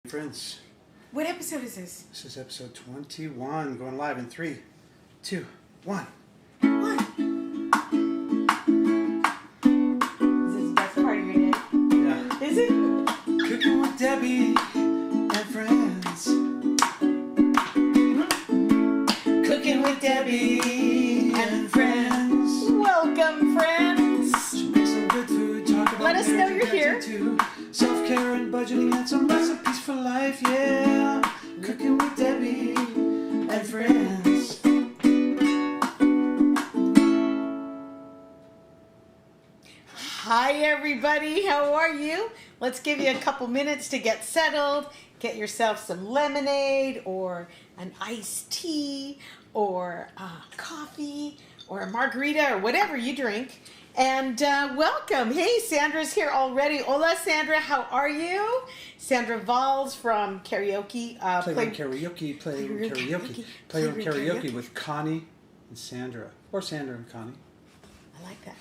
Friends, what episode is this? This is episode 21, going live in 3, 2, 1. What? Is this the best part of your day? Yeah. Is it? Cooking with Debbie and friends. Cooking with Debbie and friends. Welcome, friends. She makes some good food, talk about Let us know you're here. Self-care and budgeting and some recipes for life, yeah. Cooking with Debbie and friends. Hi, everybody. How are you? Let's give you a couple minutes to get settled. Get yourself some lemonade or an iced tea or coffee or a margarita or whatever you drink. And welcome. Hey, Sandra's here already. Hola, Sandra. How are you? Sandra Valls from karaoke. Playroom karaoke with Connie and Sandra. Or Sandra and Connie. I like that.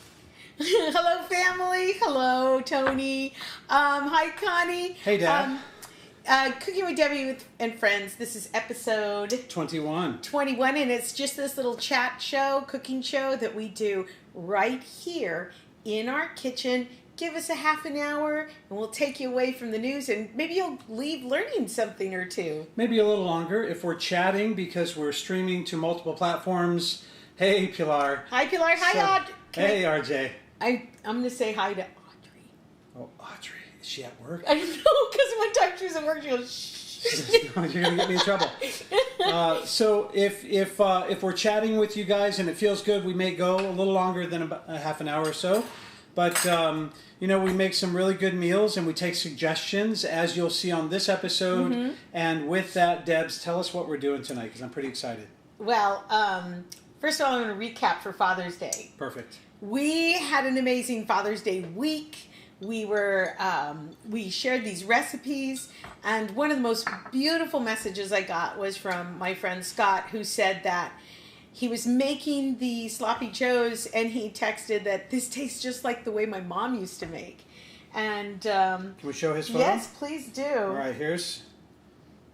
Hello, family. Hello, Tony. Hi, Connie. Hey, Dad. Cooking with Debbie and Friends. This is episode 21, and it's just this little chat show, cooking show that we do right here in our kitchen. Give us a half an hour and we'll take you away from the news and maybe you'll leave learning something or two. Maybe a little longer if we're chatting because we're streaming to multiple platforms. Hey, Pilar. Hi, Pilar. Hi, Audrey. Hey, RJ. I'm going to say hi to Audrey. Oh, Audrey. Is she at work? I know, because one time she was at work, she goes, shh. You're going to get me in trouble. So if we're chatting with you guys and it feels good, we may go a little longer than about a half an hour or so. But, we make some really good meals and we take suggestions, as you'll see on this episode. Mm-hmm. And with that, Debs, tell us what we're doing tonight, because I'm pretty excited. Well, first of all, I'm going to recap for Father's Day. Perfect. We had an amazing Father's Day week. We shared these recipes, and one of the most beautiful messages I got was from my friend Scott, who said that he was making the sloppy joes, and he texted that this tastes just like the way my mom used to make. And can we show his photo? Yes, please do. All right, here's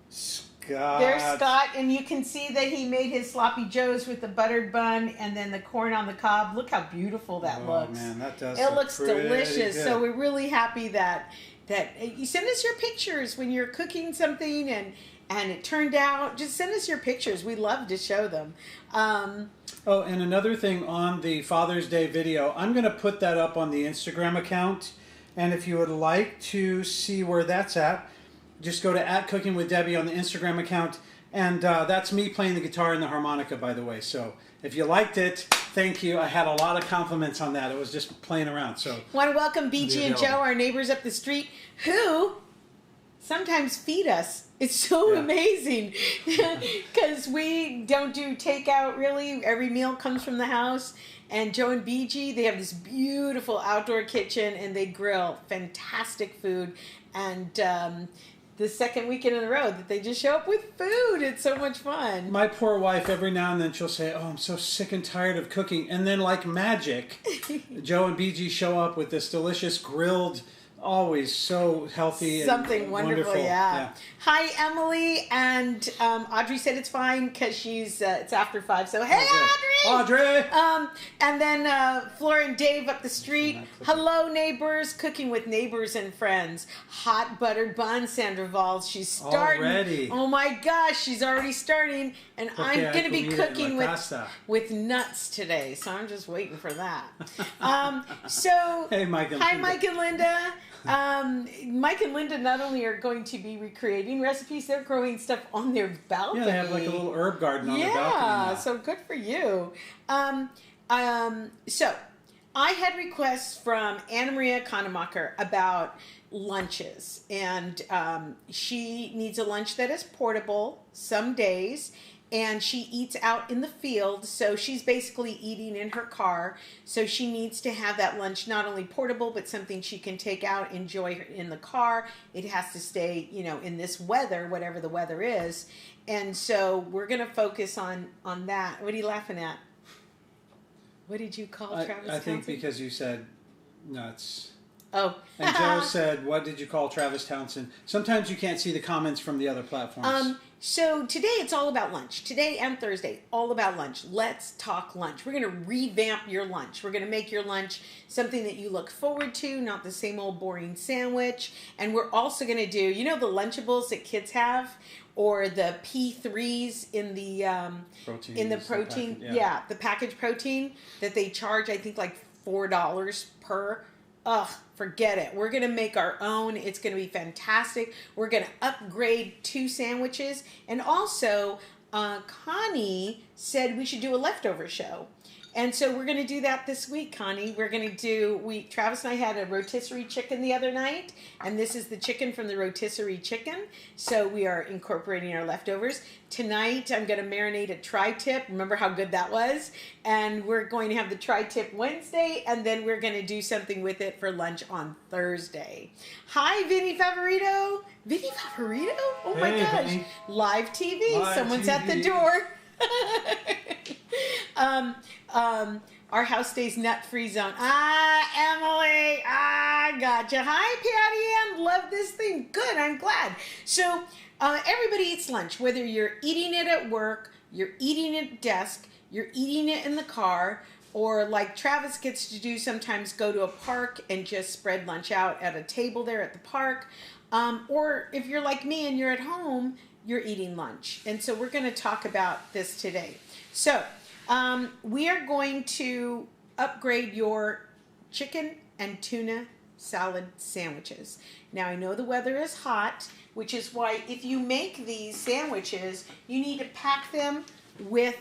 Scott. There's Scott, and you can see that he made his sloppy joes with the buttered bun and then the corn on the cob. Look how beautiful that looks. Oh man, that does. It looks delicious. Good. So we're really happy that you send us your pictures when you're cooking something and it turned out. Just send us your pictures. We love to show them. Oh, and another thing on the Father's Day video, I'm going to put that up on the Instagram account. And if you would like to see where that's at, just go to @CookingWithDebbie on the Instagram account. And that's me playing the guitar and the harmonica, by the way. So if you liked it, thank you. I had a lot of compliments on that. It was just playing around. So want to welcome BG and Joe, our neighbors up the street, who sometimes feed us. It's so amazing because we don't do takeout really. Every meal comes from the house. And Joe and BG, they have this beautiful outdoor kitchen and they grill fantastic food. And the second weekend in a row that they just show up with food. It's so much fun. My poor wife, every now and then she'll say, oh, I'm so sick and tired of cooking. And then like magic, Joe and BG show up with this delicious grilled, always so healthy. Something wonderful, yeah. Hi, Emily. And Audrey said it's fine because she's it's after 5. So, hey, Audrey! And then Flora and Dave up the street. Hello, neighbors. Cooking with neighbors and friends. Hot buttered bun, Sandra Valls. She's starting. Already. Oh, my gosh. She's already starting. And I'm going to be cooking with nuts today. So I'm just waiting for that. Hey, Mike and hi, Linda. Mike and Linda. Mike and Linda not only are going to be recreating recipes, they're growing stuff on their balcony. Yeah, they have like a little herb garden on their balcony. Yeah, so good for you. So I had requests from Anna Maria Kanemacher about lunches, and she needs a lunch that is portable some days. And she eats out in the field, so she's basically eating in her car. So she needs to have that lunch not only portable, but something she can take out, enjoy in the car. It has to stay, in this weather, whatever the weather is. And so we're going to focus on that. What are you laughing at? What did you call Travis? I think because you said nuts. Oh. And Joe said, what did you call Travis Townsend? Sometimes you can't see the comments from the other platforms. So today it's all about lunch. Today and Thursday, all about lunch. Let's talk lunch. We're going to revamp your lunch. We're going to make your lunch something that you look forward to, not the same old boring sandwich. And we're also going to do, you know, the Lunchables that kids have, or the P3s in the protein, the packaged protein that they charge, I think, like $4 per. Ugh, forget it. We're going to make our own. It's going to be fantastic. We're going to upgrade 2 sandwiches. And also, Connie said we should do a leftover show. And so we're going to do that this week, Connie. We're going to do, Travis and I had a rotisserie chicken the other night, and this is the chicken from the rotisserie chicken. So we are incorporating our leftovers. Tonight, I'm going to marinate a tri-tip. Remember how good that was? And we're going to have the tri-tip Wednesday, and then we're going to do something with it for lunch on Thursday. Hi, Vinny Favorito. Vinny Favorito? Oh my gosh. Vinny. Live TV. Live Someone's TV. At the door. Our house stays nut-free zone. Emily, gotcha. Hi, Patty Ann. Love this thing. Good, I'm glad. So, everybody eats lunch, whether you're eating it at work, you're eating it at desk, you're eating it in the car, or like Travis gets to do sometimes, go to a park and just spread lunch out at a table there at the park. Or if you're like me and you're at home, you're eating lunch. And so we're going to talk about this today. So, we are going to upgrade your chicken and tuna salad sandwiches. Now, I know the weather is hot, which is why if you make these sandwiches, you need to pack them with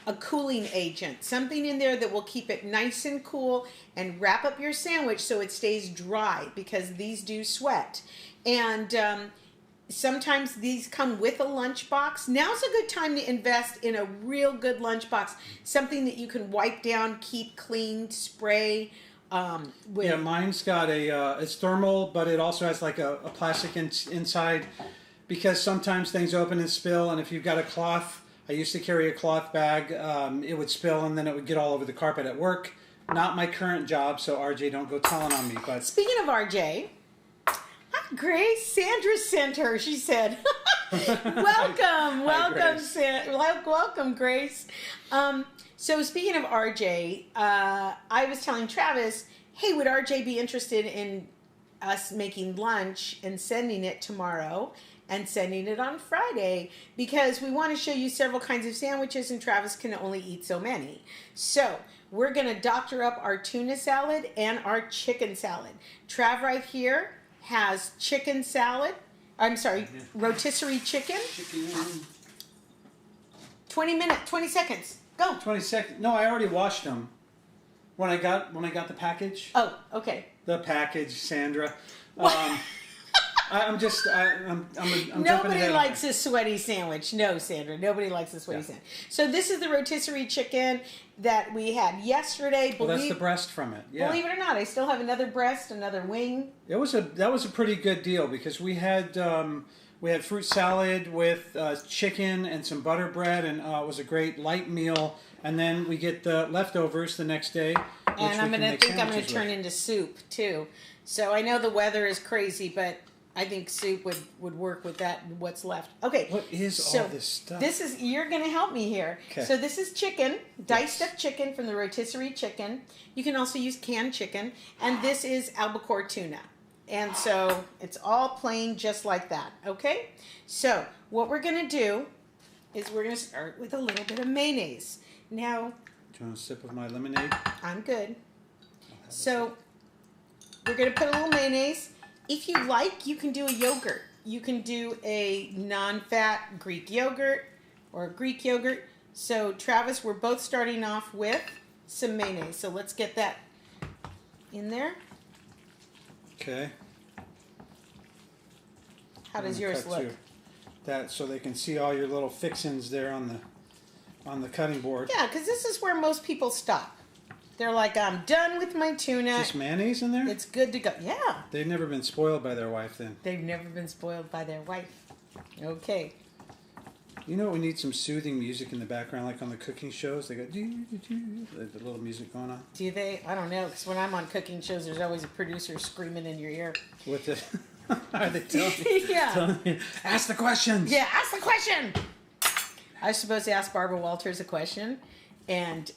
a cooling agent, something in there that will keep it nice and cool, and wrap up your sandwich so it stays dry, because these do sweat. And sometimes these come with a lunchbox. Now's a good time to invest in a real good lunchbox, something that you can wipe down, keep clean, spray. Yeah, mine's got it's thermal, but it also has like a plastic inside, because sometimes things open and spill, and if you've got a cloth, I used to carry a cloth bag, it would spill and then it would get all over the carpet at work. Not my current job, so RJ, don't go telling on me. But speaking of RJ, hi, Grace. Sandra sent her. She said, "Welcome, welcome, Grace." So speaking of RJ, I was telling Travis, "Hey, would RJ be interested in us making lunch and sending it tomorrow and sending it on Friday, because we want to show you several kinds of sandwiches, and Travis can only eat so many." So we're going to doctor up our tuna salad and our chicken salad. Trav right here has chicken salad. I'm sorry, rotisserie chicken. 20 seconds. Go. 20 seconds. No, I already washed them. When I got the package. Oh, okay. The package, Sandra. I'm nobody likes a sweaty sandwich. No, Sandra, nobody likes a sweaty sandwich. So this is the rotisserie chicken that we had yesterday. Well, that's the breast from it. Yeah. Believe it or not, I still have another breast, another wing. That was a pretty good deal, because we had fruit salad with chicken and some butter bread, and it was a great light meal. And then we get the leftovers the next day. And I'm going to turn into soup too. So I know the weather is crazy, but I think soup would work with that, what's left. Okay. What is all this stuff? You're going to help me here. Okay. So this is chicken, diced up chicken from the rotisserie chicken. You can also use canned chicken. And this is albacore tuna. And so it's all plain just like that. Okay? So what we're going to do is we're going to start with a little bit of mayonnaise. Now, do you want a sip of my lemonade? I'm good. So we're going to put a little mayonnaise. If you like, you can do a yogurt. You can do a non-fat Greek yogurt or a Greek yogurt. So Travis, we're both starting off with some mayonnaise. So let's get that in there. Okay. How does yours look? That so they can see all your little fixins there on the cutting board. Yeah, because this is where most people stop. They're like, I'm done with my tuna. Just mayonnaise in there? It's good to go. Yeah. They've never been spoiled by their wife then. They've never been spoiled by their wife. Okay. You know, we need some soothing music in the background, like on the cooking shows. They got the little music going on. Do they? I don't know, because when I'm on cooking shows, there's always a producer screaming in your ear. With the, are they telling you? Yeah. Telling you, ask the questions. Yeah, ask the question. I was supposed to ask Barbara Walters a question, and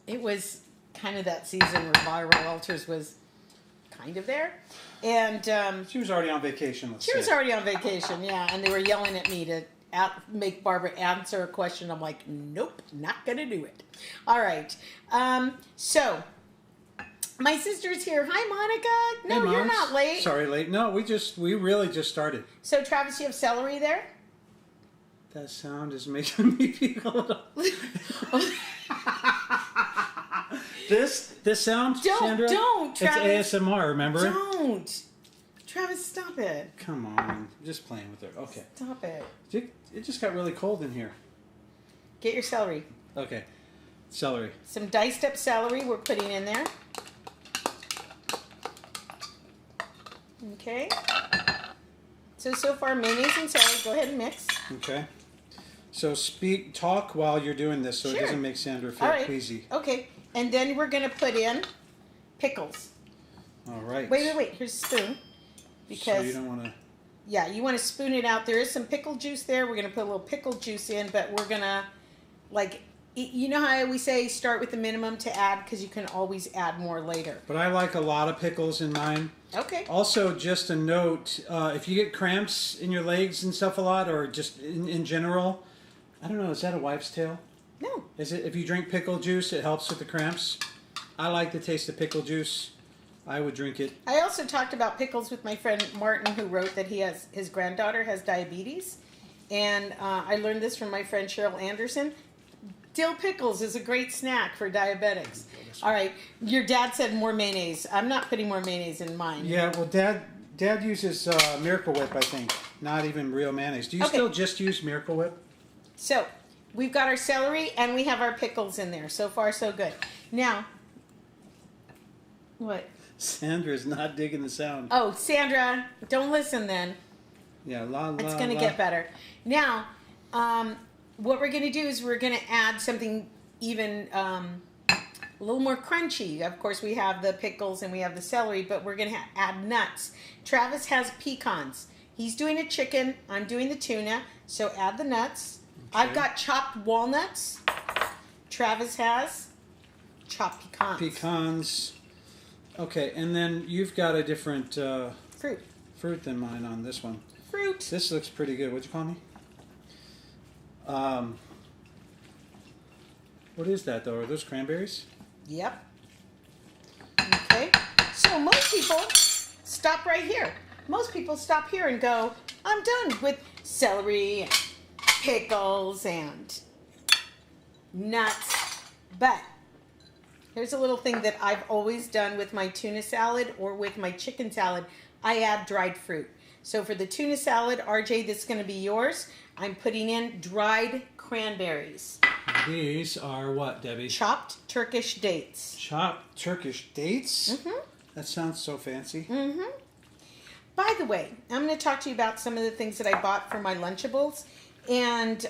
it was kind of that season where Barbara Walters was kind of there, and She was already on vacation. she was already on vacation, yeah, and they were yelling at me to make Barbara answer a question. I'm like, nope, not gonna do it. All right, so my sister's here. Hi, Monica. No, Hey, you're Moms. not late. Sorry, late. No, we really just started. So, Travis, you have celery there? That sound is making me feel a little. This sound, Sandra? Don't, Travis. It's ASMR, remember? Don't. Travis, stop it. Come on, I'm just playing with her. Okay. Stop it. It just got really cold in here. Get your celery. Okay. Celery. Some diced up celery we're putting in there. Okay. So far mayonnaise and celery. Go ahead and mix. Okay. So talk while you're doing this, so Sure. it doesn't make Sandra feel All right. queasy. Okay. And then we're going to put in pickles. All right. Wait. Here's a spoon. Because So you don't want to. yeah, you want to spoon it out. There is some pickle juice there. We're going to put a little pickle juice in, but we're going to, like, you know how I always say start with the minimum to add, because you can always add more later. But I like a lot of pickles in mine. Okay. Also, just a note: if you get cramps in your legs and stuff a lot, or just in general, I don't know. Is that a wives' tale? No. Is it? If you drink pickle juice, it helps with the cramps. I like the taste of pickle juice. I would drink it. I also talked about pickles with my friend Martin, who wrote that his granddaughter has diabetes, and I learned this from my friend Cheryl Anderson. Dill pickles is a great snack for diabetics. All right, your dad said more mayonnaise. I'm not putting more mayonnaise in mine. Yeah, well, Dad uses Miracle Whip, I think. Not even real mayonnaise. Do you Okay. still just use Miracle Whip? So we've got our celery and we have our pickles in there. So far, so good. Now, what? Sandra's not digging the sound. Oh, Sandra, don't listen then. Yeah, la la. It's going to get better. Now, what we're going to do is we're going to add something even a little more crunchy. Of course, we have the pickles and we have the celery, but we're going to add nuts. Travis has pecans. He's doing a chicken. I'm doing the tuna. So add the nuts. Okay. I've got chopped walnuts. Travis has chopped pecans. Pecans. Okay, and then you've got a different Fruit. than mine on this one. Fruit. This looks pretty good. What'd you call me? What is that, though? Are those cranberries? Yep. Okay. So most people stop right here. Most people stop here and go, I'm done with celery and pickles and nuts. But here's a little thing that I've always done with my tuna salad or with my chicken salad. I add dried fruit. So for the tuna salad, RJ, this is going to be yours. I'm putting in dried cranberries. These are what, Debbie? Chopped Turkish dates. Chopped Turkish dates? Mm-hmm. That sounds so fancy. Mm-hmm. By the way, I'm going to talk to you about some of the things that I bought for my Lunchables. And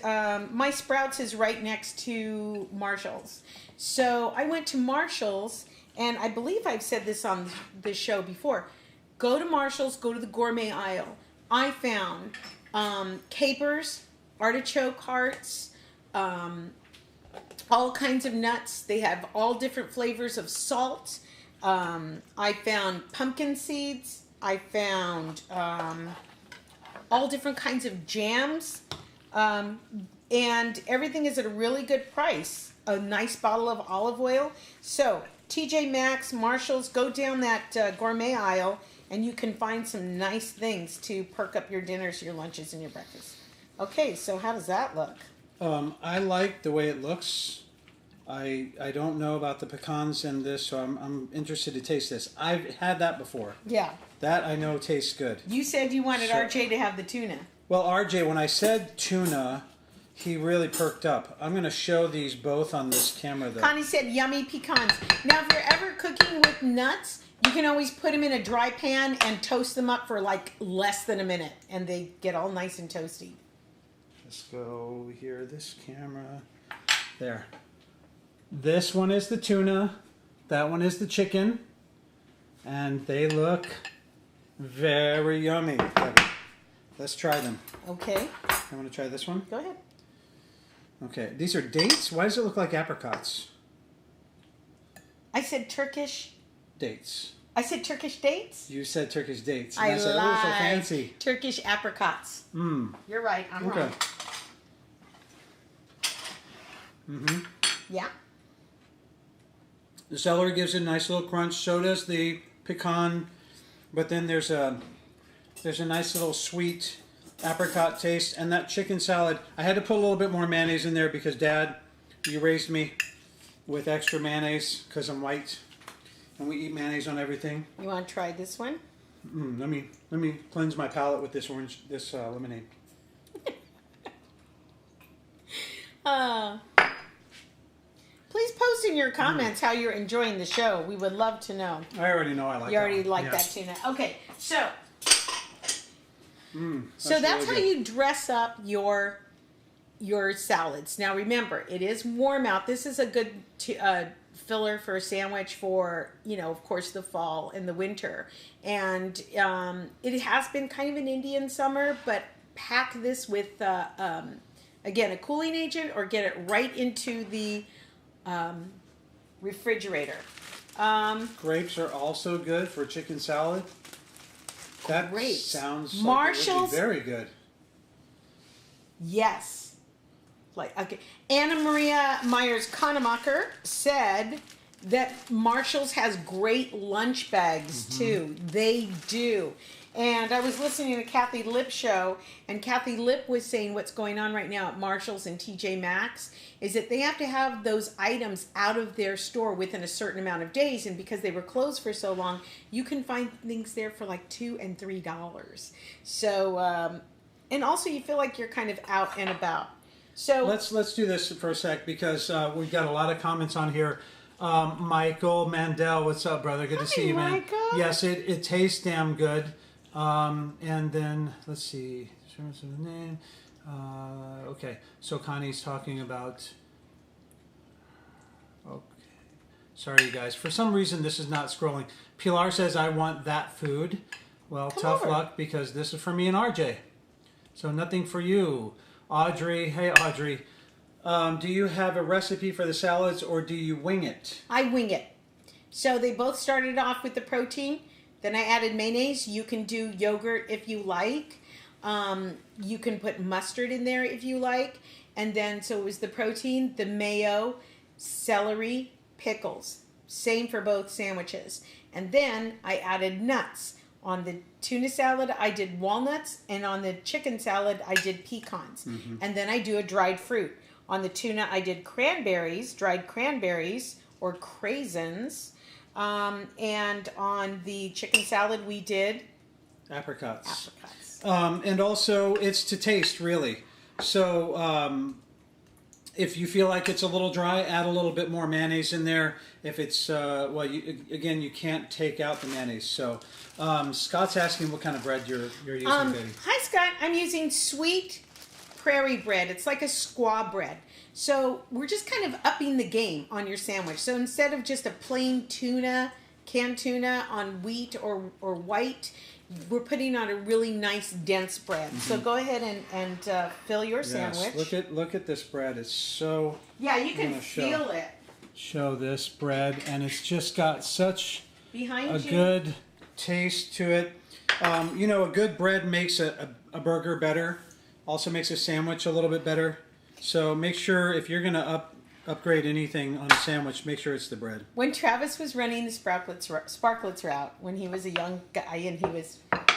my Sprouts is right next to Marshall's. So I went to Marshall's, and I believe I've said this on the show before. Go to Marshall's, go to the gourmet aisle. I found capers, artichoke hearts, all kinds of nuts. They have all different flavors of salt. I found pumpkin seeds. I found all different kinds of jams. And everything is at a really good price. A nice bottle of olive oil. So, TJ Maxx, Marshall's, go down that gourmet aisle and you can find some nice things to perk up your dinners, your lunches, and your breakfast. Okay, so how does that look? I like the way it looks. I don't know about the pecans in this, so I'm interested to taste this. I've had that before. Yeah. That I know tastes good. You said you wanted RJ to have the tuna. Well, RJ, when I said tuna, he really perked up. I'm going to show these both on this camera, though. Connie said yummy pecans. Now, if you're ever cooking with nuts, you can always put them in a dry pan and toast them up for like less than a minute, and they get all nice and toasty. Let's go here, this camera. There. This one is the tuna. That one is the chicken. And they look very yummy. Let's try them. Okay. I want to try this one. Go ahead. Okay. These are dates? Why does it look like apricots? I said Turkish. Dates. I said Turkish dates? You said Turkish dates. I said, lied. oh, so fancy. Turkish apricots. You're right. I'm wrong. Yeah. The celery gives it a nice little crunch. So does the pecan. But then there's a nice little sweet apricot taste. And that chicken salad, I had to put a little bit more mayonnaise in there because, Dad, you raised me with extra mayonnaise because I'm white. And we eat mayonnaise on everything. You want to try this one? Let me cleanse my palate with this lemonade. Please post in your comments how you're enjoying the show. We would love to know. I already know I like. You already that like yeah. that tuna. Okay, so really that's how good. you dress up your salads. Now remember, it is warm out. This is a good filler for a sandwich for, of course, the fall and the winter. And it has been kind of an Indian summer, but pack this with, again, a cooling agent or get it right into the refrigerator. Grapes are also good for chicken salad. That Grapes. sounds like Marshall's, it would be very good. Yes. Okay. Anna Maria Myers-Kanemacher said that Marshall's has great lunch bags too. They do. And I was listening to Kathy Lipp's show, and Kathy Lipp was saying what's going on right now at Marshall's and TJ Maxx is that they have to have those items out of their store within a certain amount of days, and because they were closed for so long, you can find things there for like $2 and $3. So, and also you feel like you're kind of out and about. So let's do this for a sec because we've got a lot of comments on here. Michael Mandel, what's up, brother? Good to see you, man. Michael. Yes, it tastes damn good. And then let's see, what's the name? Okay, so Connie's talking about. Okay, sorry, you guys. For some reason, this is not scrolling. Pilar says, "I want that food." Well, tough luck because this is for me and RJ. So nothing for you. Audrey, hey Audrey, do you have a recipe for the salads or do you wing it? I wing it. So they both started off with the protein. Then I added mayonnaise. You can do yogurt if you like. You can put mustard in there if you like. And then, so it was the protein, the mayo, celery, pickles. Same for both sandwiches. And then I added nuts. On the tuna salad, I did walnuts, and on the chicken salad, I did pecans. And then I do a dried fruit. On the tuna, I did cranberries, dried cranberries, or craisins. And on the chicken salad, we did apricots. And also, it's to taste, really. So, if you feel like it's a little dry, add a little bit more mayonnaise in there. If it's, you can't take out the mayonnaise. So, Scott's asking what kind of bread you're using, baby. Hi, Scott. I'm using sweet prairie bread. It's like a squaw bread. So, we're just kind of upping the game on your sandwich. So, instead of just a plain tuna, canned tuna on wheat or white, we're putting on a really nice dense bread. So go ahead and fill your sandwich. Look at this bread. It's so. Yeah, you can feel it. Show this bread, and it's just got such Behind you. Good taste to it. A good bread makes a burger better. Also makes a sandwich a little bit better. So make sure if you're gonna upgrade anything on a sandwich, make sure it's the bread. When Travis was running the Sparklets route, when he was a young guy and we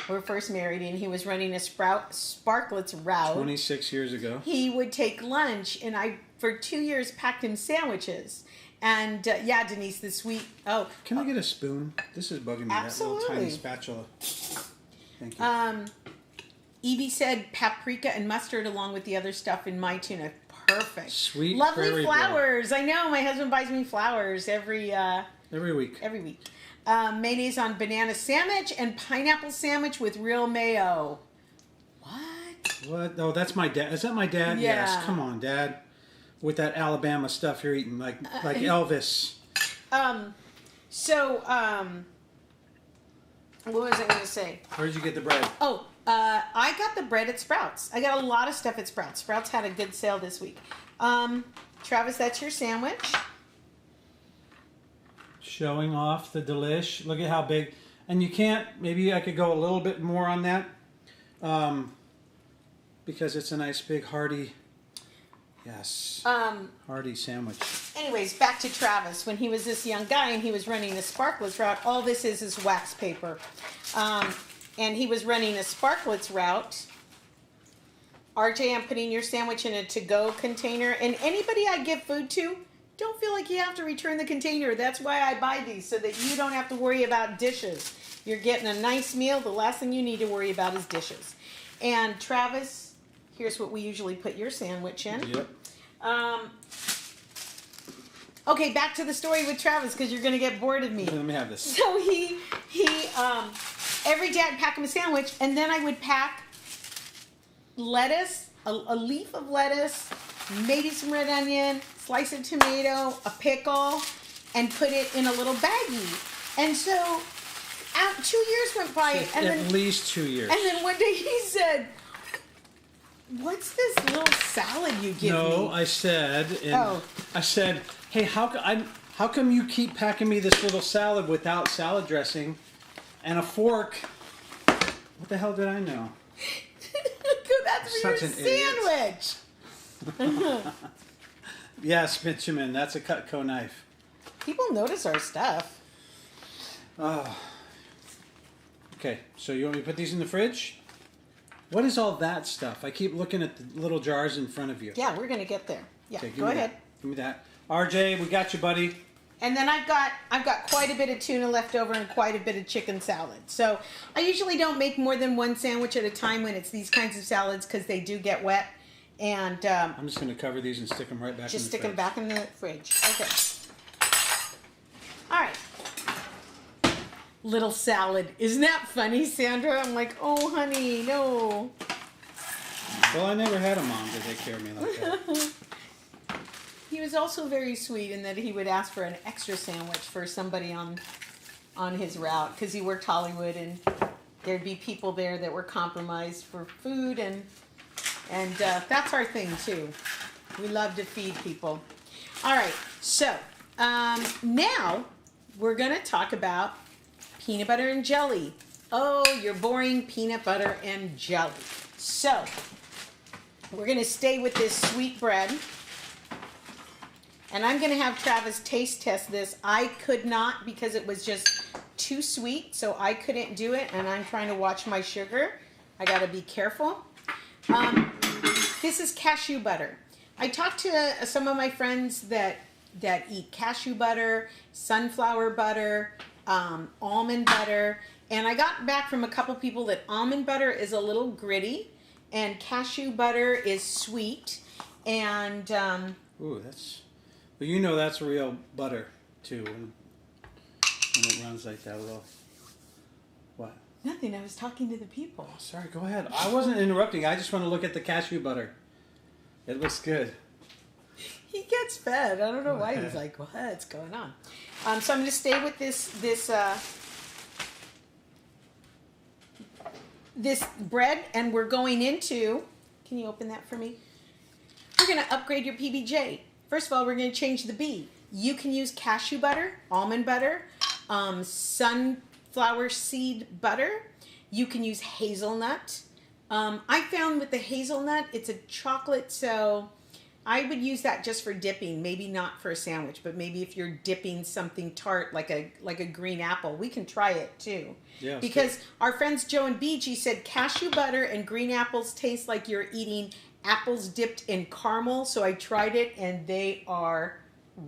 were first married, and he was running a Sparklets route 26 years ago, he would take lunch, and I for 2 years packed him sandwiches. And Denise, the sweet. Oh, can I get a spoon? This is bugging me. Absolutely. That little tiny spatula. Thank you. Evie said paprika and mustard along with the other stuff in my tuna. Perfect. Sweet lovely flowers. Bread. I know my husband buys me flowers every week. Every week. Mayonnaise on banana sandwich and pineapple sandwich with real mayo. What? What? Oh, that's my dad. Is that my dad? Yeah. Yes. Come on, Dad. With that Alabama stuff you're eating, like Elvis. What was I going to say? Where did you get the bread? Oh, I got the bread at Sprouts. I got a lot of stuff at Sprouts. Sprouts had a good sale this week. Travis, that's your sandwich. Showing off the delish. Look at how big. And you can't, maybe I could go a little bit more on that. Because it's a nice big hearty, hearty sandwich. Anyways, back to Travis. When he was this young guy and he was running the Sparklets route, all this is wax paper. And he was running a Sparklets route. RJ, I'm putting your sandwich in a to-go container. And anybody I give food to, don't feel like you have to return the container. That's why I buy these, so that you don't have to worry about dishes. You're getting a nice meal. The last thing you need to worry about is dishes. And Travis, here's what we usually put your sandwich in. Yep. Okay, back to the story with Travis, because you're going to get bored of me. Let me have this. So he every day I'd pack him a sandwich, and then I would pack lettuce, a leaf of lettuce, maybe some red onion, slice of tomato, a pickle, and put it in a little baggie. And so 2 years went by. And at least 2 years. And then one day he said, "What's this little salad you give me?" No, I said, hey, how come you keep packing me this little salad without salad dressing and a fork? What the hell did I know? That's for your sandwich. Yes, Benjamin, that's a Cutco knife. People notice our stuff. Oh. Okay, so you want me to put these in the fridge? What is all that stuff? I keep looking at the little jars in front of you. Yeah, we're gonna get there. Yeah, okay, go ahead. Give me that. RJ, we got you, buddy. And then I've got quite a bit of tuna left over and quite a bit of chicken salad. So I usually don't make more than one sandwich at a time when it's these kinds of salads, because they do get wet. And I'm just going to cover these and stick them right back in the fridge. Just stick them back in the fridge. Okay. All right. Little salad. Isn't that funny, Sandra? I'm like, oh, honey, no. Well, I never had a mom to take care of me like that. He was also very sweet in that he would ask for an extra sandwich for somebody on his route, because he worked Hollywood, and there'd be people there that were compromised for food, and that's our thing too. We love to feed people. All right, so now we're going to talk about peanut butter and jelly. Oh, your boring peanut butter and jelly. So we're going to stay with this sweet bread. And I'm going to have Travis taste test this. I could not, because it was just too sweet, so I couldn't do it. And I'm trying to watch my sugar. I got to be careful. This is cashew butter. I talked to some of my friends that eat cashew butter, sunflower butter, almond butter. And I got back from a couple people that almond butter is a little gritty and cashew butter is sweet. And ooh, well, you know that's real butter too when it runs like that. Little what? Nothing. I was talking to the people. Oh, sorry, go ahead. I wasn't interrupting. I just want to look at the cashew butter. It looks good. He gets fed. I don't know why he's like, what's going on? So I'm going to stay with this bread, and we're going into. Can you open that for me? We're going to upgrade your PBJ. First of all, we're going to change the B. You can use cashew butter, almond butter, sunflower seed butter. You can use hazelnut. I found with the hazelnut, it's a chocolate, so I would use that just for dipping. Maybe not for a sandwich, but maybe if you're dipping something tart like a green apple, we can try it too. Yeah, because our friends Joe and BG said cashew butter and green apples taste like you're eating apples dipped in caramel. So I tried it, and they are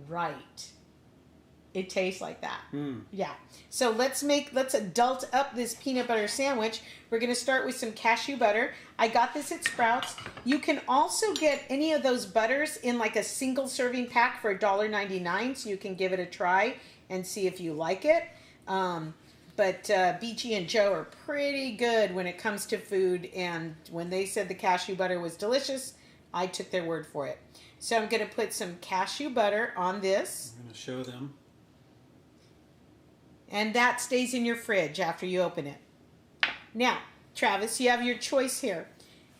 right. It tastes like that. Yeah. So let's adult up this peanut butter sandwich. We're going to start with some cashew butter. I got this at Sprouts. You can also get any of those butters in like a single serving pack for $1.99, so you can give it a try and see if you like it. But BG and Joe are pretty good when it comes to food. And when they said the cashew butter was delicious, I took their word for it. So I'm going to put some cashew butter on this. I'm going to show them. And that stays in your fridge after you open it. Now, Travis, you have your choice here.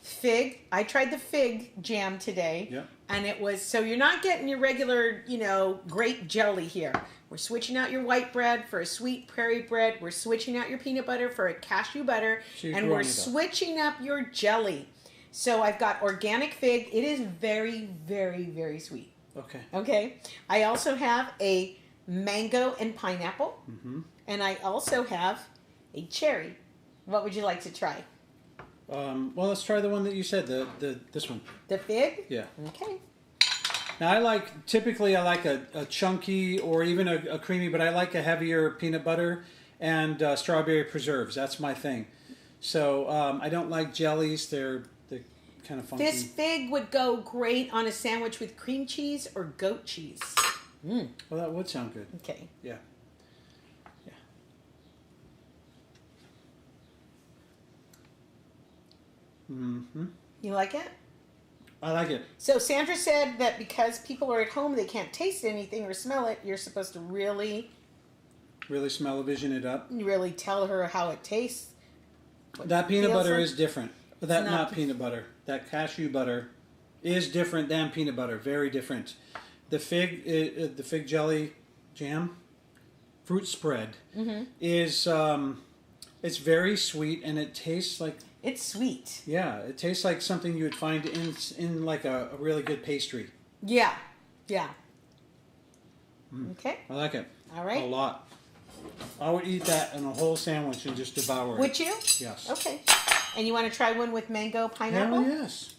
Fig. I tried the fig jam today. Yep. And it was, so you're not getting your regular, grape jelly here. We're switching out your white bread for a sweet prairie bread. We're switching out your peanut butter for a cashew butter. And we're switching up your jelly. So I've got organic fig. It is very, very, very sweet. Okay. Okay. I also have a mango and pineapple. Mm-hmm. And I also have a cherry. What would you like to try? Well, let's try the one that you said, this one. The fig? Yeah. Okay. Now, typically I like a chunky or even a creamy, but I like a heavier peanut butter and strawberry preserves. That's my thing. So I don't like jellies. They're kind of funky. This fig would go great on a sandwich with cream cheese or goat cheese. Well, that would sound good. Okay. Yeah. Mm-hmm. You like it? I like it. So Sandra said that because people are at home, they can't taste anything or smell it. You're supposed to really smell-o-vision it up. Really tell her how it tastes. That peanut butter is different. That not peanut butter. That cashew butter is different than peanut butter. Very different. The fig jelly jam, fruit spread, is it's very sweet and it tastes like. It's sweet. Yeah, it tastes like something you would find in like a really good pastry. Yeah, yeah. Okay. I like it. All right. A lot. I would eat that in a whole sandwich and just devour it. Would you? Yes. Okay. And you want to try one with mango pineapple? Hell yes.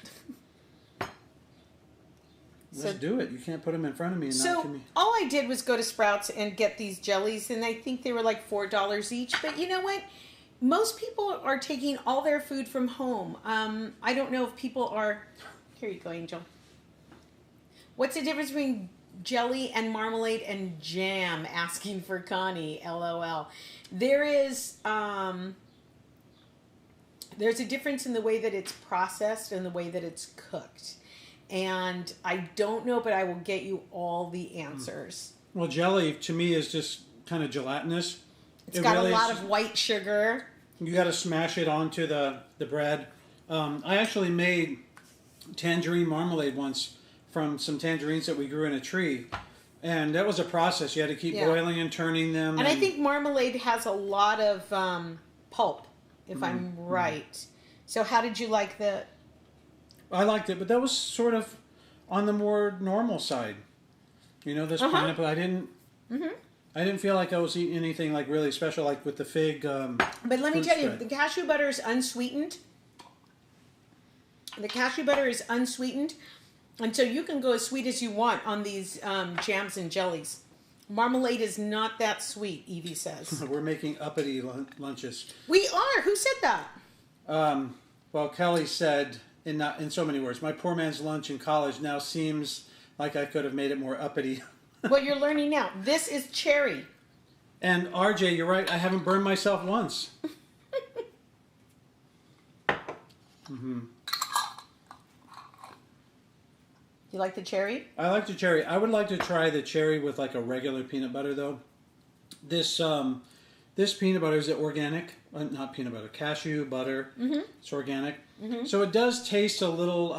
Let's do it. You can't put them in front of me and not give me. All I did was go to Sprouts and get these jellies, and I think they were like $4 each. But you know what? Most people are taking all their food from home. I don't know if people are... Here you go, Angel. What's the difference between jelly and marmalade and jam? Asking for Connie, LOL. There's a difference in the way that it's processed and the way that it's cooked. And I don't know, but I will get you all the answers. Well, jelly, to me, is just kind of gelatinous. It's got really a lot of white sugar. You got to smash it onto the bread. I actually made tangerine marmalade once from some tangerines that we grew in a tree. And that was a process. You had to keep boiling and turning them. And I think marmalade has a lot of pulp, if I'm right. So how did you like the... I liked it, but that was sort of on the more normal side. This pineapple, I didn't... I didn't feel like I was eating anything like really special, like with the fig. But let me tell you, the cashew butter is unsweetened. The cashew butter is unsweetened, and so you can go as sweet as you want on these jams and jellies. Marmalade is not that sweet, Evie says. We're making uppity lunches. We are. Who said that? Well, Kelly said in so many words, my poor man's lunch in college now seems like I could have made it more uppity. Well, you're learning now. This is cherry. And RJ, you're right. I haven't burned myself once. You like the cherry? I like the cherry. I would like to try the cherry with like a regular peanut butter, though. This peanut butter, is it organic? Not peanut butter. Cashew butter. It's organic. So it does taste a little...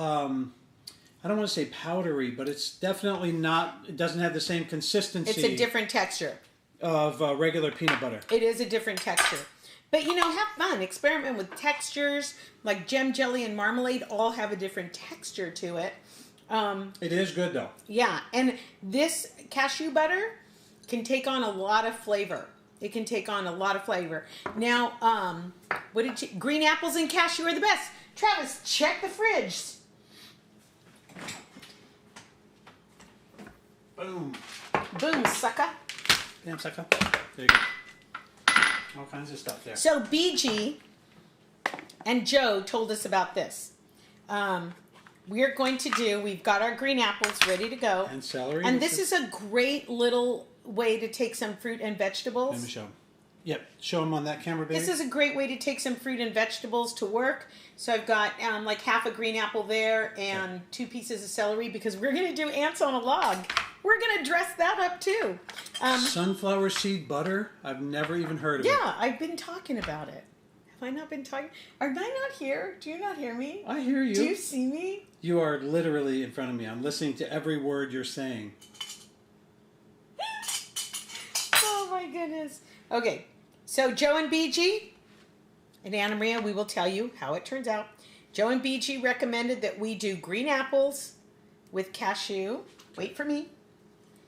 I don't want to say powdery, but it's definitely not, it doesn't have the same consistency. It's a different texture. Of regular peanut butter. It is a different texture. But, have fun. Experiment with textures. Like gem, jelly, and marmalade all have a different texture to it. It is good, though. Yeah. And this cashew butter can take on a lot of flavor. It can take on a lot of flavor. Now, green apples and cashew are the best. Travis, check the fridge. Boom. Boom, sucker. Damn, sucker. There you go. All kinds of stuff there. So BG and Joe told us about this. We're going to we've got our green apples ready to go. And celery. And this is a great little way to take some fruit and vegetables. Let me show. Yep. Show them on that camera, baby. This is a great way to take some fruit and vegetables to work. So I've got like half a green apple there and 2 pieces of celery because we're going to do ants on a log. We're going to dress that up too. Sunflower seed butter? I've never even heard of it. Yeah, I've been talking about it. Have I not been talking? Are I not here? Do you not hear me? I hear you. Do you see me? You are literally in front of me. I'm listening to every word you're saying. Oh my goodness. Okay, so Joe and BG and Anna Maria, we will tell you how it turns out. Joe and BG recommended that we do green apples with cashew. Wait for me.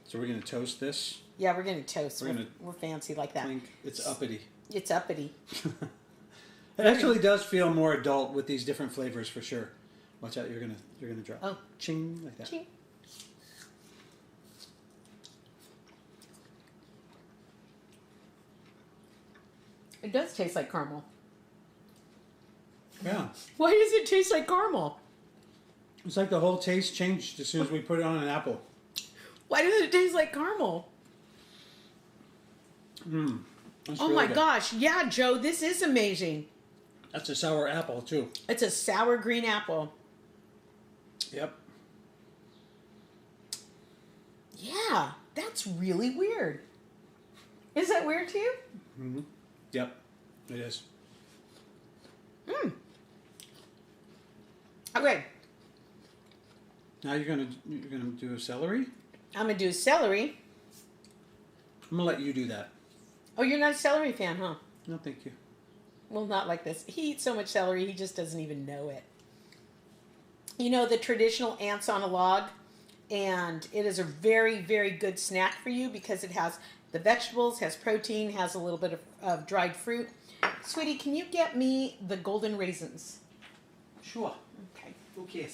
So we're going to toast this. Yeah, we're going to toast. We're fancy like that. It's uppity. It's uppity. It actually does feel more adult with these different flavors for sure. Watch out, you're gonna drop. Oh, ching like that. Ching. It does taste like caramel. Yeah. Why does it taste like caramel? It's like the whole taste changed as soon as we put it on an apple. Why does it taste like caramel? Oh really my gosh. Yeah, Joe, this is amazing. That's a sour apple, too. It's a sour green apple. Yep. Yeah, that's really weird. Is that weird to you? Mm-hmm. Yep, it is. Okay. Now you're gonna do a celery? I'm gonna do celery. I'm gonna let you do that. Oh, you're not a celery fan, huh? No, thank you. Well, not like this. He eats so much celery, he just doesn't even know it. You know, the traditional ants on a log, and it is a very, very good snack for you because it has the vegetables, has protein, has a little bit of dried fruit. Sweetie, can you get me the golden raisins? Sure. Okay. Okay.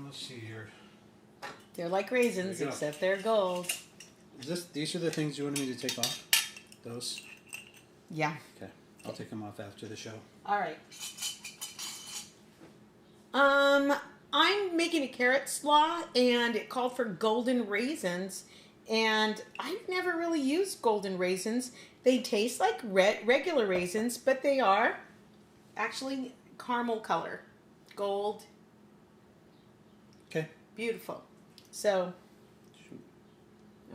Let's see here. They're like raisins, except they're gold. These are the things you wanted me to take off? Those? Yeah. Okay. I'll take them off after the show. All right. I'm making a carrot slaw, and it called for golden raisins, and I've never really used golden raisins. They taste like regular raisins, but they are actually caramel color. Gold. Okay. Beautiful. So,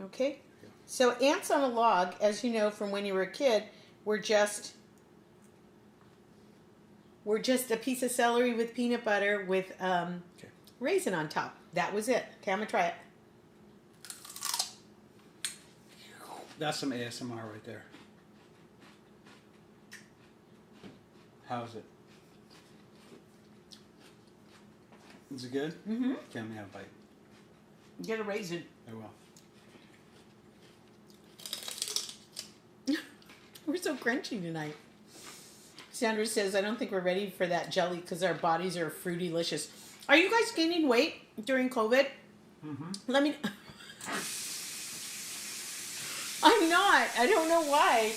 okay. So ants on a log, as you know from when you were a kid, were just a piece of celery with peanut butter with raisin on top. That was it. Okay, I'm going to try it. That's some ASMR right there. How's it? Is it good? Mm-hmm. Okay, I'm going to have a bite. Get a raisin. I will. We're so crunchy tonight. Sandra says, I don't think we're ready for that jelly because our bodies are fruity-licious. Are you guys gaining weight during COVID? Mm-hmm. Let me... I'm not. I don't know why.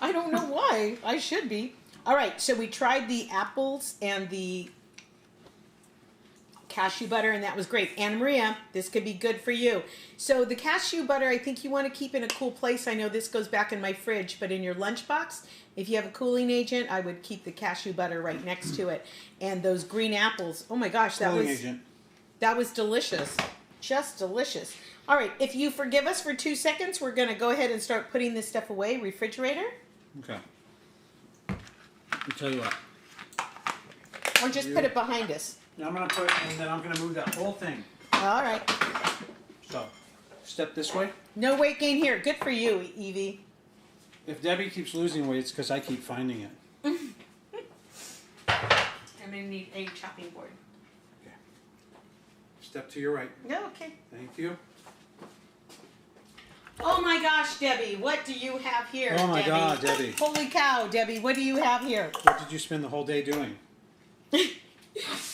I don't know why. I should be. All right, so we tried the apples and the cashew butter, and that was great. Anna Maria, this could be good for you. So the cashew butter, I think you want to keep in a cool place. I know this goes back in my fridge, but in your lunchbox, if you have a cooling agent, I would keep the cashew butter right next to it. And those green apples, oh my gosh, that was delicious. Just delicious. All right, if you forgive us for 2 seconds, we're going to go ahead and start putting this stuff away. Refrigerator. Okay. I'll tell you what. Or just put it behind us. Now I'm going to and then I'm going to move that whole thing. All right. So, step this way. No weight gain here. Good for you, Evie. If Debbie keeps losing weight, it's because I keep finding it. I'm going to need a chopping board. Okay. Step to your right. No, okay. Thank you. Oh my gosh, Debbie, what do you have here? Oh my God, Debbie. Holy cow, Debbie, what do you have here? What did you spend the whole day doing?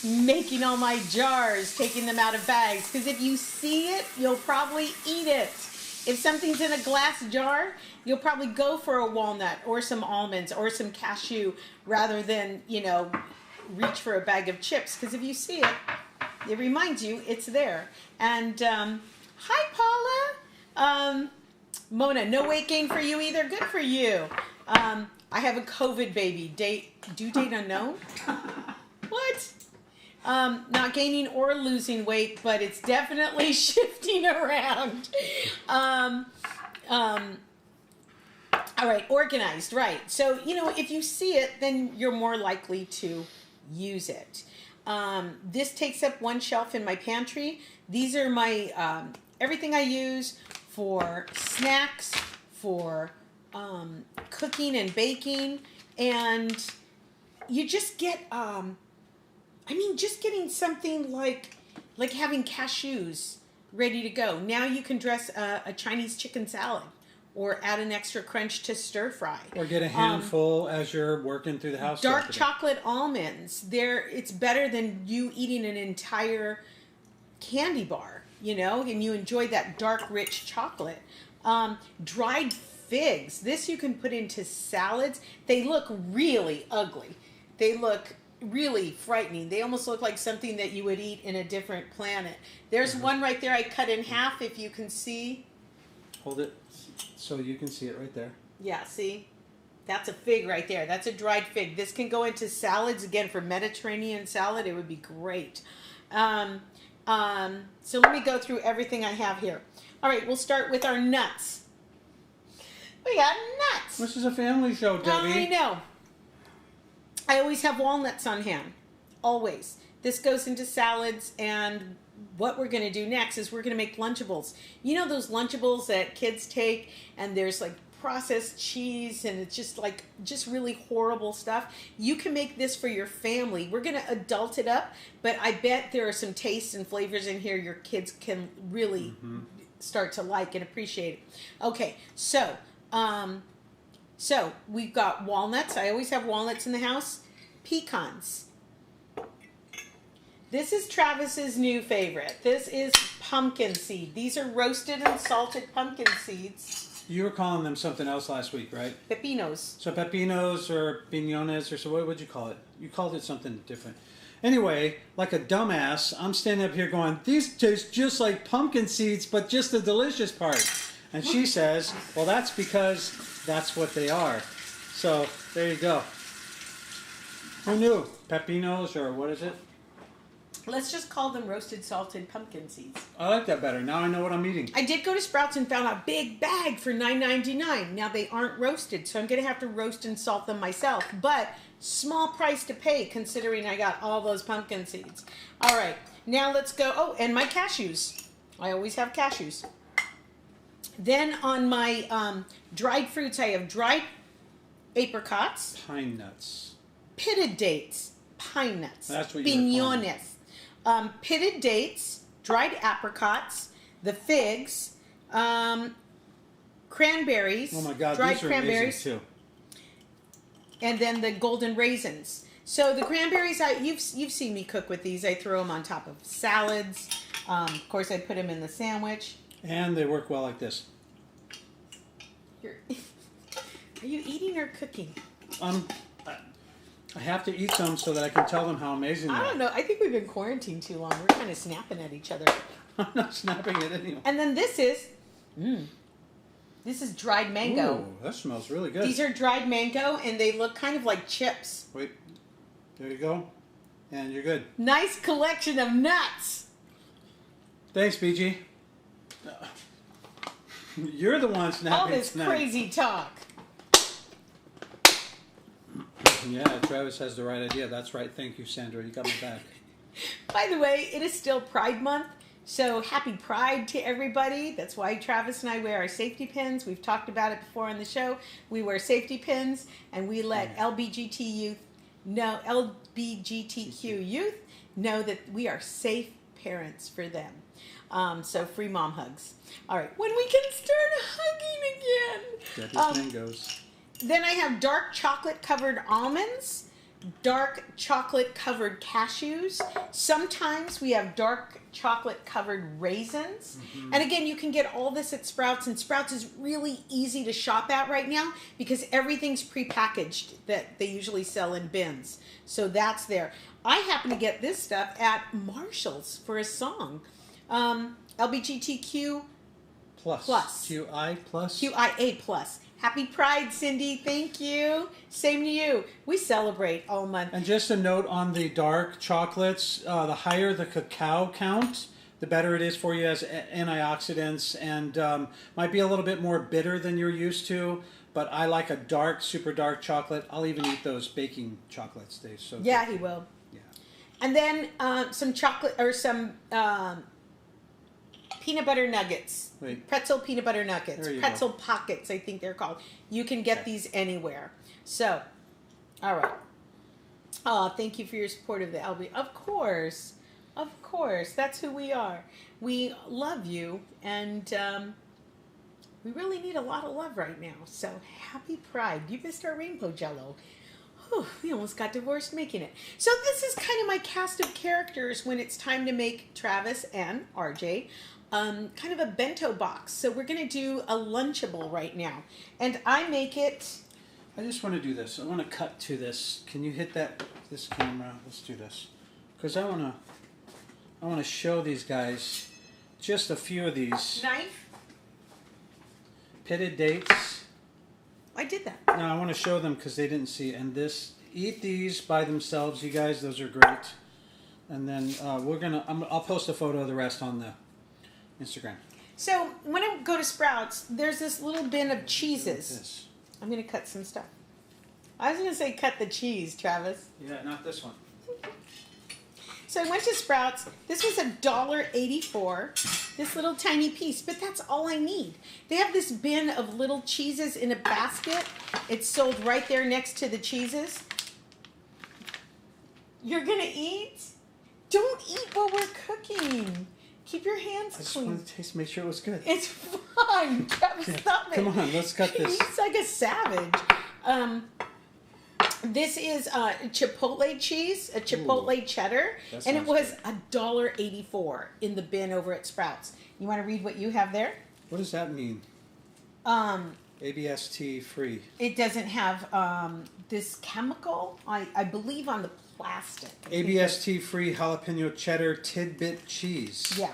Making all my jars, taking them out of bags. Because if you see it, you'll probably eat it. If something's in a glass jar, you'll probably go for a walnut or some almonds or some cashew rather than, you know, reach for a bag of chips. Because if you see it, it reminds you it's there. And Hi, Paula. Mona, no weight gain for you either. Good for you. I have a COVID baby. Due date unknown? What? Not gaining or losing weight, but it's definitely shifting around. All right, organized, right. So, if you see it, then you're more likely to use it. This takes up one shelf in my pantry. These are my, everything I use for snacks, for cooking and baking, and you just get, just getting something like having cashews ready to go. Now you can dress a Chinese chicken salad or add an extra crunch to stir fry. Or get a handful as you're working through the house. Dark chocolate almonds. It's better than you eating an entire candy bar, and you enjoy that dark, rich chocolate. Dried figs. This you can put into salads. They look really ugly. They look really frightening. They almost look like something that you would eat in a different planet. There's one right there I cut in half, if you can see. Hold it so you can see it right there. Yeah, see? That's a fig right there. That's a dried fig. This can go into salads. Again, for Mediterranean salad, it would be great. So let me go through everything I have here. All right, we'll start with our nuts. We got nuts. This is a family show, Debbie. I know. I always have walnuts on hand. Always. This goes into salads, and what we're going to do next is we're going to make Lunchables. You know those Lunchables that kids take, and there's like processed cheese, and it's just really horrible stuff? You can make this for your family. We're going to adult it up, but I bet there are some tastes and flavors in here your kids can really start to like and appreciate it. Okay, so we've got walnuts. I always have walnuts in the house. Pecans. This is Travis's new favorite. This is pumpkin seed. These are roasted and salted pumpkin seeds. You were calling them something else last week, right? Pepinos. So pepinos or piñones, or so what would you call it? You called it something different. Anyway, like a dumbass, I'm standing up here going, these taste just like pumpkin seeds, but just the delicious part. And she says, well, that's because that's what they are. So there you go. Who knew? Pepinos, or what is it? Let's just call them roasted salted pumpkin seeds. I like that better. Now I know what I'm eating. I did go to Sprouts and found a big bag for $9.99. Now they aren't roasted, so I'm going to have to roast and salt them myself. But small price to pay considering I got all those pumpkin seeds. All right, now let's go. Oh, and my cashews. I always have cashews. Then on my dried fruits, I have dried apricots. Pine nuts. Pitted dates. Pine nuts. That's what you were calling. Pitted dates, dried apricots, the figs, cranberries. Oh my God, dried these are cranberries, amazing too. and then the golden raisins. So the cranberries, you've seen me cook with these. I throw them on top of salads. Of course, I put them in the sandwich. And they work well like this. Are you eating or cooking? I have to eat some so that I can tell them how amazing they are. I don't know. I think we've been quarantined too long. We're kind of snapping at each other. I'm not snapping at anyone. And then this is dried mango. Ooh, that smells really good. These are dried mango, and they look kind of like chips. Wait, there you go. And you're good. Nice collection of nuts. Thanks, BG. You're the one snapping. All this crazy talk. Yeah, Travis has the right idea. That's right. Thank you, Sandra. You got me back. By the way, it is still Pride Month, so happy Pride to everybody. That's why Travis and I wear our safety pins. We've talked about it before on the show. We wear safety pins, and we let LGBTQ youth know that we are safe parents for them. So free mom hugs. All right, when we can start hugging again. Debbie's mangoes. Then I have dark chocolate covered almonds, dark chocolate covered cashews. Sometimes we have dark chocolate covered raisins. And again, you can get all this at Sprouts, and Sprouts is really easy to shop at right now because everything's prepackaged that they usually sell in bins. So that's there. I happen to get this stuff at Marshall's for a song. LBGTQ Plus. Plus. QI plus. QIA plus. Happy Pride, Cindy. Thank you. Same to you. We celebrate all month. And just a note on the dark chocolates, the higher the cacao count, the better it is for you as antioxidants, and might be a little bit more bitter than you're used to, but I like a dark, super dark chocolate. I'll even eat those baking chocolates. They're so Yeah, good. he will. Yeah. And then some chocolate, or some peanut butter nuggets. Wait. Pretzel peanut butter nuggets. There you Pretzel go. pockets, I think they're called. You can get these anywhere. So, all right. Oh, thank you for your support of the LB. Of course. Of course. That's who we are. We love you, and we really need a lot of love right now. So, happy Pride. You missed our rainbow jello. Whew, we almost got divorced making it. So this is kind of my cast of characters when it's time to make Travis and RJ kind of a bento box. So we're going to do a Lunchable right now. And I make it... I just want to do this. I want to cut to this. Can you hit this camera? Let's do this. Because I want to show these guys just a few of these. Knife? Pitted dates. I did that. No, I want to show them because they didn't see. And eat these by themselves, you guys. Those are great. And then I'll post a photo of the rest on the Instagram. So when I go to Sprouts, there's this little bin of cheeses. This. I'm going to cut some stuff. I was going to say cut the cheese, Travis. Yeah, not this one. So I went to Sprouts. This was $1.84. This little tiny piece, but that's all I need. They have this bin of little cheeses in a basket. It's sold right there next to the cheeses. You're going to eat? Don't eat while we're cooking. Keep your hands I just clean. wanted to taste, make sure it was good. It's fine. Travis, stop it. Come on, let's cut this. He's like a savage. This is Chipotle cheese, a Chipotle cheddar, that and it sounds was $1.84 in the bin over at Sprouts. You want to read what you have there? What does that mean? ABST free. It doesn't have this chemical, I believe, on the plastic. ABST free jalapeno cheddar tidbit cheese. Yeah.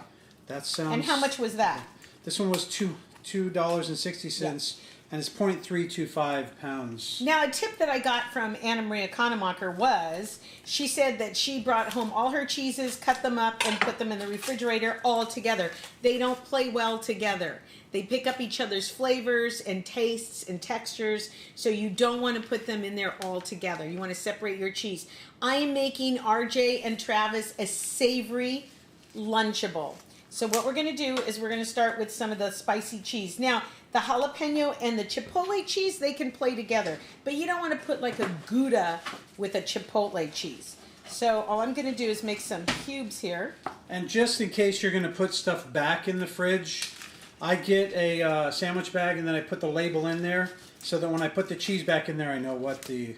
That sounds. And how much was that? This one was $2.60, and it's 0.325 pounds. Now, a tip that I got from Anna Maria Konemacher was, she said that she brought home all her cheeses, cut them up, and put them in the refrigerator all together. They don't play well together. They pick up each other's flavors and tastes and textures, so you don't want to put them in there all together. You want to separate your cheese. I am making RJ and Travis a savory Lunchable. So what we're going to do is we're going to start with some of the spicy cheese. Now, the jalapeno and the chipotle cheese, they can play together. But you don't want to put like a Gouda with a chipotle cheese. So all I'm going to do is make some cubes here. And just in case you're going to put stuff back in the fridge, I get a sandwich bag and then I put the label in there so that when I put the cheese back in there, I know what the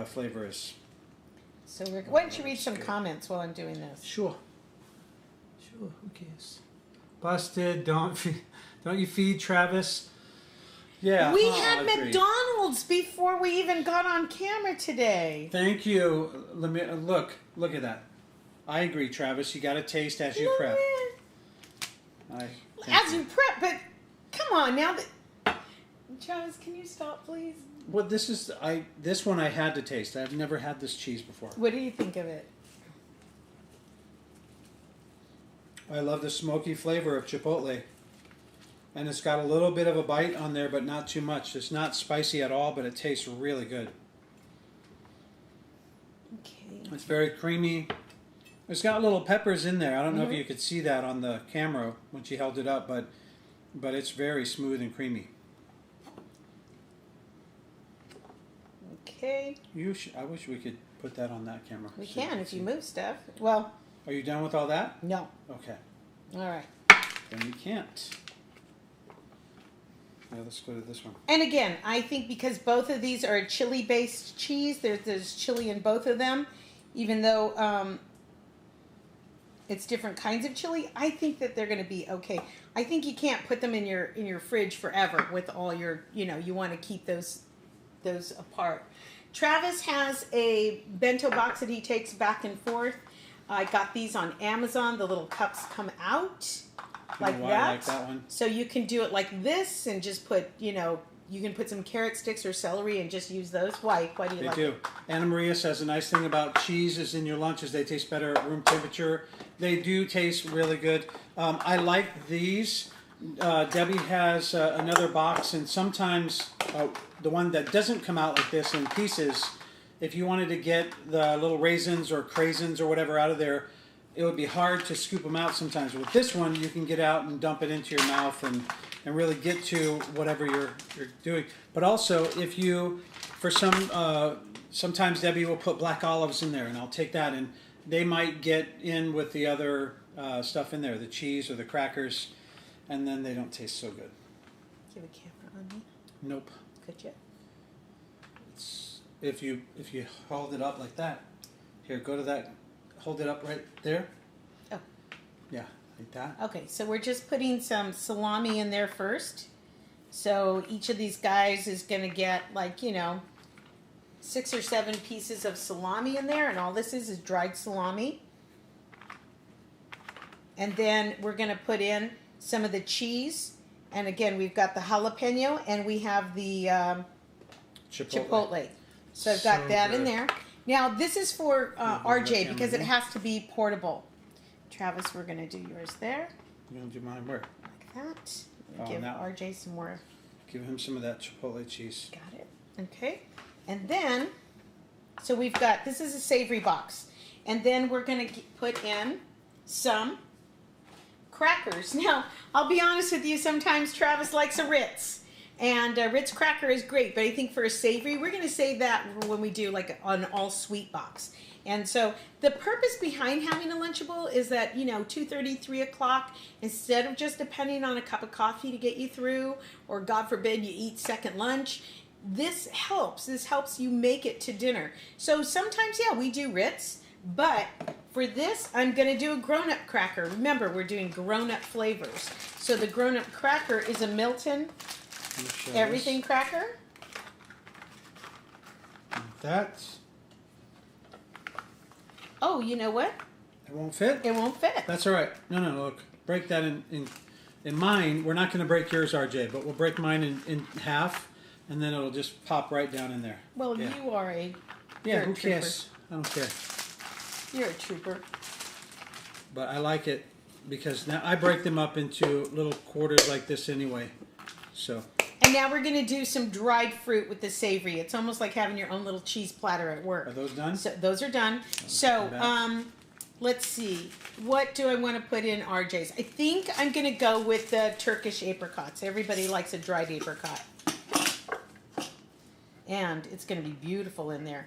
flavor is. So why don't you read some comments while I'm doing this? Sure. Who cares? Busted. Don't you feed Travis? Yeah. We had Audrey. McDonald's before we even got on camera today. Thank you. Let me look at that. I agree, Travis. You got to taste as you prep. As you prep, but come on now. Travis, can you stop, please? Well, this one I had to taste. I've never had this cheese before. What do you think of it? I love the smoky flavor of chipotle. And it's got a little bit of a bite on there, but not too much. It's not spicy at all, but it tastes really good. Okay. It's very creamy. It's got little peppers in there. I don't know if you could see that on the camera when she held it up, but it's very smooth and creamy. Okay. I wish we could put that on that camera. We so can if you see. move stuff. Well. Are you done with all that? No. Okay. All right. Then you can't. Yeah, let's go to this one. And again, I think because both of these are a chili-based cheese, there's chili in both of them, even though it's different kinds of chili, I think that they're going to be okay. I think you can't put them in your fridge forever with all your, you want to keep those apart. Travis has a bento box that he takes back and forth. I got these on Amazon. The little cups come out like I that. like that one. So you can do it like this and just put, you can put some carrot sticks or celery and just use those. Why? Why do you like it? Anna Maria says a nice thing about cheeses in your lunches, they taste better at room temperature. They do taste really good. I like these. Debbie has another box, and sometimes the one that doesn't come out like this in pieces, if you wanted to get the little raisins or craisins or whatever out of there, it would be hard to scoop them out sometimes. With this one, you can get out and dump it into your mouth and really get to whatever you're doing. But also, if you, for sometimes Debbie will put black olives in there, and I'll take that, and they might get in with the other stuff in there, the cheese or the crackers, and then they don't taste so good. Do you have a camera on me? Nope. Could you? If you hold it up like that, here, go to that, hold it up right there. Oh. Yeah, like that. Okay, so we're just putting some salami in there first. So each of these guys is going to get 6 or 7 pieces of salami in there, and all this is dried salami. And then we're going to put in some of the cheese. And again, we've got the jalapeno, and we have the chipotle. So I've got that in there. Now, this is for RJ because it has to be portable. Travis, we're going to do yours there. You're going to do mine where? Like that. Give RJ some more. Give him some of that chipotle cheese. Got it. Okay. And then, so we've got, this is a savory box. And then we're going to put in some crackers. Now, I'll be honest with you, sometimes Travis likes a Ritz. And a Ritz cracker is great, but I think for a savory, we're going to save that when we do like an all sweet box. And so the purpose behind having a Lunchable is that, 2:30, 3 o'clock, instead of just depending on a cup of coffee to get you through, or God forbid you eat second lunch, this helps. This helps you make it to dinner. So sometimes, yeah, we do Ritz, but for this, I'm going to do a grown-up cracker. Remember, we're doing grown-up flavors. So the grown-up cracker is a Milton everything cracker. That. Oh, you know what? It won't fit? It won't fit. That's all right. No, look. Break that in mine. We're not going to break yours, RJ, but we'll break mine in half, and then it'll just pop right down in there. Well, yeah. You are a who cares? I don't care. You're a trooper. But I like it because now I break them up into little quarters like this anyway. So. And now we're going to do some dried fruit with the savory. It's almost like having your own little cheese platter at work. Are those done? So those are done. So let's see. What do I want to put in RJ's? I think I'm going to go with the Turkish apricots. Everybody likes a dried apricot. And it's going to be beautiful in there.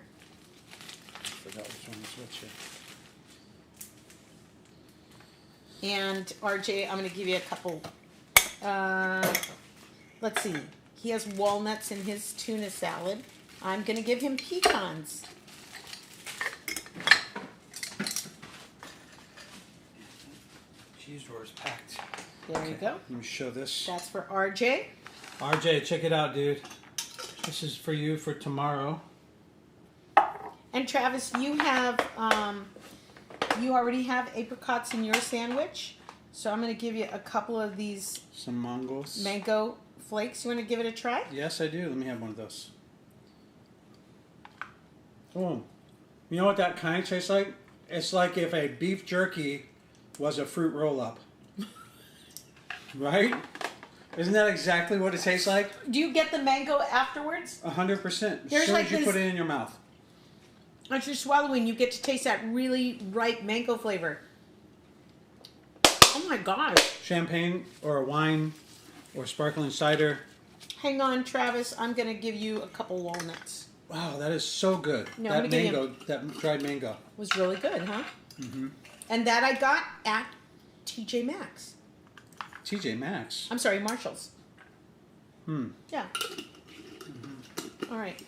I forgot which one was which here. And RJ, I'm going to give you a couple. Let's see. He has walnuts in his tuna salad. I'm going to give him pecans. Cheese drawer is packed. There you go. Let me show this. That's for RJ. RJ, check it out, dude. This is for you for tomorrow. And Travis, you have, you already have apricots in your sandwich. So I'm going to give you a couple of these. Some mango flakes. You want to give it a try? Yes, I do. Let me have one of those. Oh, you know what that kind of tastes like? It's like if a beef jerky was a fruit roll-up. Right? Isn't that exactly what it tastes like? Do you get the mango afterwards? 100%. As soon as you put it in your mouth. As you're swallowing, you get to taste that really ripe mango flavor. Oh my gosh. Champagne or wine or sparkling cider. Hang on, Travis. I'm going to give you a couple walnuts. Wow, that is so good. No, that mango, that dried mango. Was really good, huh? Mm-hmm. And that I got at TJ Maxx. TJ Maxx? I'm sorry, Marshall's. Yeah. Mm-hmm. All right.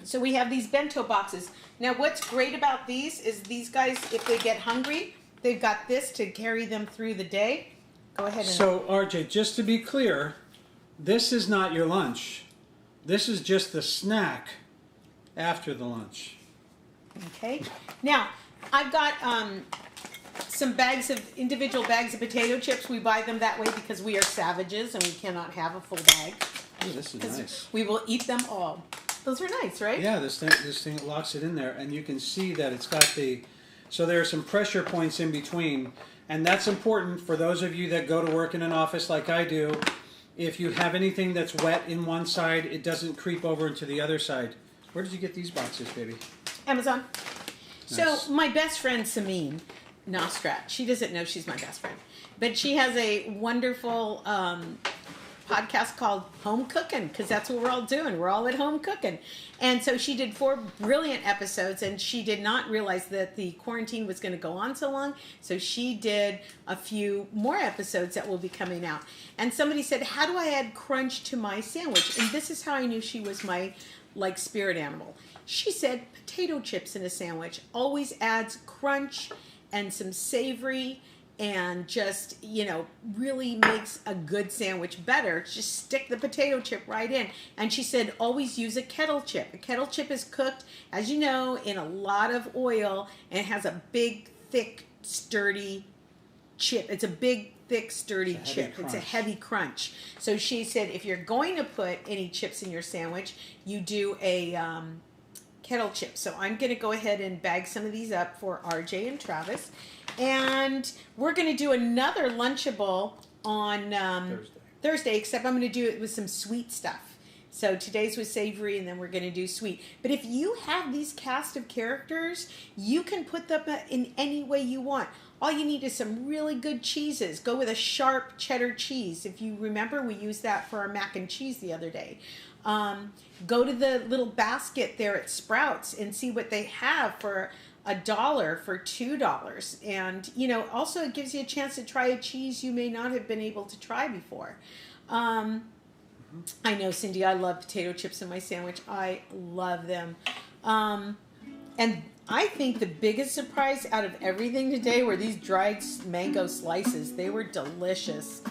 So we have these bento boxes. Now what's great about these is these guys, if they get hungry, they've got this to carry them through the day. Go ahead and... So, RJ, just to be clear, this is not your lunch. This is just the snack after the lunch. Okay. Now, I've got some individual bags of potato chips. We buy them that way because we are savages and we cannot have a full bag. Oh, this is nice. We will eat them all. Those are nice, right? Yeah, this thing locks it in there, and you can see that it's got so there are some pressure points in between, and that's important for those of you that go to work in an office like I do. If you have anything that's wet in one side, it doesn't creep over into the other side. Where did you get these boxes, baby? Amazon. Nice. So my best friend Samin Nostrat, she doesn't know she's my best friend, but she has a wonderful podcast called Home Cooking, because that's what we're all doing. We're all at home cooking. And so she did 4 brilliant episodes, and she did not realize that the quarantine was going to go on so long. So she did a few more episodes that will be coming out. And somebody said, how do I add crunch to my sandwich? And this is how I knew she was my spirit animal. She said potato chips in a sandwich always adds crunch and some savory, and just, really makes a good sandwich better. Just stick the potato chip right in. And she said, always use a kettle chip. A kettle chip is cooked, as you know, in a lot of oil, and it has a big, thick, sturdy chip. It's a big, thick, sturdy chip. It's a heavy crunch. So she said, if you're going to put any chips in your sandwich, you do a kettle chip. So I'm going to go ahead and bag some of these up for RJ and Travis. And we're going to do another Lunchable on Thursday, except I'm going to do it with some sweet stuff. So today's was savory, and then we're going to do sweet. But if you have these cast of characters, you can put them in any way you want. All you need is some really good cheeses. Go with a sharp cheddar cheese. If you remember, we used that for our mac and cheese the other day. Go to the little basket there at Sprouts and see what they have for $1 for $2. And, also it gives you a chance to try a cheese you may not have been able to try before. I know, Cindy, I love potato chips in my sandwich. I love them. And I think the biggest surprise out of everything today were these dried mango slices. They were delicious.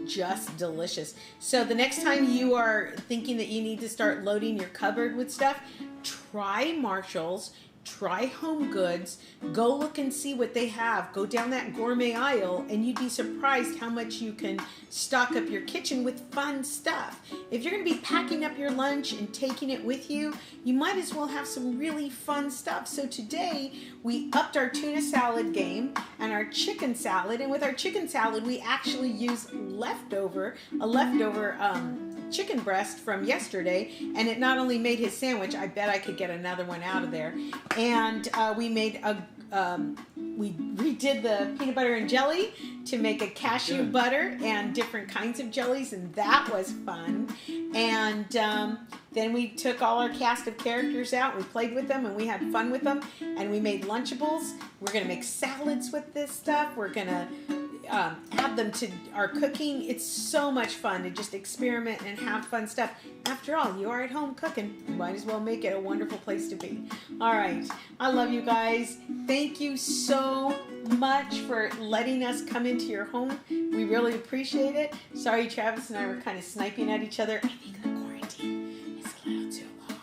Just delicious. So the next time you are thinking that you need to start loading your cupboard with stuff, try Marshall's. Try Home Goods, go look and see what they have. Go down that gourmet aisle and you'd be surprised how much you can stock up your kitchen with fun stuff. If you're going to be packing up your lunch and taking it with you, you might as well have some really fun stuff. So today we upped our tuna salad game and our chicken salad, and with our chicken salad we actually used a leftover chicken breast from yesterday, and it not only made his sandwich, I bet I could get another one out of there. And we made we redid the peanut butter and jelly to make a cashew butter and different kinds of jellies, and that was fun. And then we took all our cast of characters out, we played with them, and we had fun with them, and we made Lunchables. We're going to make salads with this stuff. We're going to add them to our cooking. It's so much fun to just experiment and have fun stuff. After all, you are at home cooking. You might as well make it a wonderful place to be. All right. I love you guys. Thank you so much for letting us come into your home. We really appreciate it. Sorry, Travis and I were kind of sniping at each other. I think the quarantine is a little too long.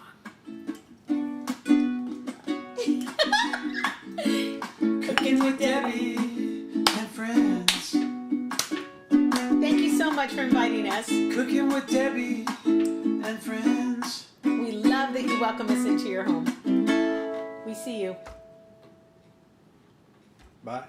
Cooking with Debbie and friends. Thank you so much for inviting us. Cooking with Debbie and friends. We love that you welcome us into your home. We see you. Bye.